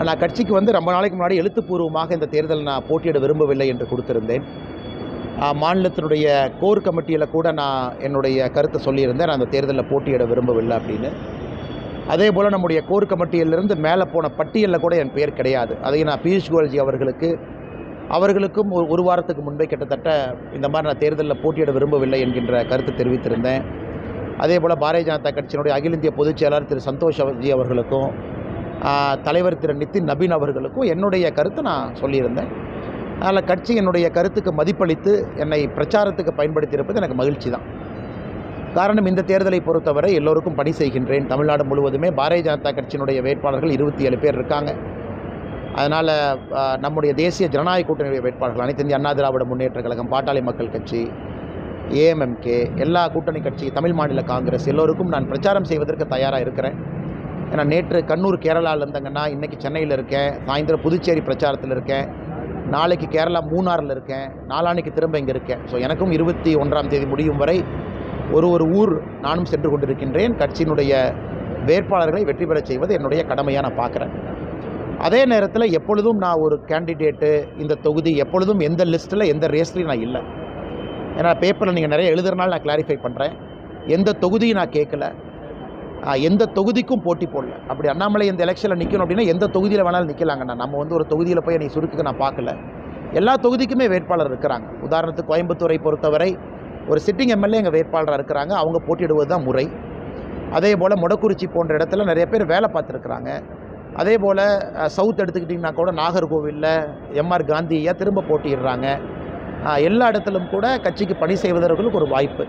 நான் கட்சிக்கு வந்து ரொம்ப நாளைக்கு முன்னாடி எழுத்துப்பூர்வமாக இந்த தேர்தல் நான் போட்டியிட விரும்பவில்லை என்று கொடுத்திருந்தேன். மாநிலத்தினுடைய கோர் கமிட்டியில் கூட நான் என்னுடைய கருத்தை சொல்லியிருந்தேன், நான் அந்த தேர்தலில் போட்டியிட விரும்பவில்லை அப்படின்னு. அதே போல் நம்முடைய கோர் கமிட்டியிலிருந்து மேலே போன பட்டியலில் கூட என் பெயர் கிடையாது. அதை நான் பியூஷ் கோயல்ஜி அவர்களுக்கும் ஒரு வாரத்துக்கு முன்பே கிட்டத்தட்ட இந்த மாதிரி நான் தேர்தலில் போட்டியிட விரும்பவில்லை என்கின்ற கருத்து தெரிவித்திருந்தேன். அதே போல் பாரதிய ஜனதா கட்சியினுடைய அகில இந்திய பொதுச் செயலாளர் திரு சந்தோஷ் ஜி அவர்களுக்கும் தலைவர் திரு நிதின் நபீன் அவர்களுக்கும் என்னுடைய கருத்தை நான் சொல்லியிருந்தேன். அதனால் கட்சி என்னுடைய கருத்துக்கு மதிப்பளித்து என்னை பிரச்சாரத்துக்கு பயன்படுத்தியிருப்பது எனக்கு மகிழ்ச்சி தான். காரணம், இந்த தேர்தலை பொறுத்தவரை எல்லோருக்கும் பணி செய்கின்றேன். தமிழ்நாடு முழுவதுமே பாரதிய ஜனதா கட்சியினுடைய வேட்பாளர்கள் 27 பேர் இருக்காங்க. அதனால் நம்முடைய தேசிய ஜனநாயக கூட்டணியுடைய வேட்பாளர்கள் அனைத்து இந்திய அண்ணா திராவிட முன்னேற்ற கழகம், பாட்டாளி மக்கள் கட்சி, ஏஎம்எம்கே, எல்லா கூட்டணி கட்சி, தமிழ் மாநில காங்கிரஸ் எல்லோருக்கும் நான் பிரச்சாரம் செய்வதற்கு தயாராக இருக்கிறேன். ஏன்னா நேற்று கண்ணூர் கேரளாவில் இருந்தங்கன்னா இன்றைக்கி சென்னையில் இருக்கேன், சாயந்தரம் புதுச்சேரி பிரச்சாரத்தில் இருக்கேன், நாளைக்கு கேரளா மூணாறில் இருக்கேன், நாளான்னைக்கு திரும்ப இங்கே இருக்கேன். ஸோ எனக்கும் 21ஆம் தேதி முடியும் வரை ஒரு ஊர் நானும் சென்று கொண்டிருக்கின்றேன். கட்சியினுடைய வேட்பாளர்களை வெற்றி பெறச் செய்வது என்னுடைய கடமையாக நான் பார்க்குறேன். அதே நேரத்தில் எப்பொழுதும் நான் ஒரு கேண்டிடேட்டு, இந்த தொகுதி எப்பொழுதும் எந்த லிஸ்ட்டில் எந்த ரேஸ்லையும் நான் இல்லை. ஏன்னா பேப்பரில் நீங்கள் நிறைய எழுதுறதுனால நான் கிளாரிஃபை பண்ணுறேன். எந்த தொகுதியும் நான் கேட்கல, எந்த தொகுதிக்கும் போட்டி போடல. அப்படி அண்ணாமலை இந்த எலெக்ஷனில் நிற்கணும் அப்படின்னா எந்த தொகுதியில் வேணாலும் நிற்கலாங்கண்ணா. நம்ம வந்து ஒரு தொகுதியில் போய் நீ சுருக்குக்கு நான் பார்க்கல. எல்லா தொகுதிக்குமே வேட்பாளர் இருக்கிறாங்க. உதாரணத்துக்கு கோயம்புத்தூரை பொறுத்தவரை ஒரு சிட்டிங் எம்எல்ஏ எங்கள் வேட்பாளராக இருக்கிறாங்க, அவங்க போட்டியிடுவது தான் முறை. அதே போல் மொடக்குறிச்சி போன்ற இடத்துல நிறைய பேர் வேலை பார்த்துருக்குறாங்க. அதே போல் சவுத் எடுத்துக்கிட்டிங்கன்னா கூட நாகர்கோவிலில் எம்ஆர் காந்தியா திரும்ப போட்டியிடுறாங்க. எல்லா இடத்துலும் கூட கட்சிக்கு பணி செய்வதற்கு ஒரு வாய்ப்பு.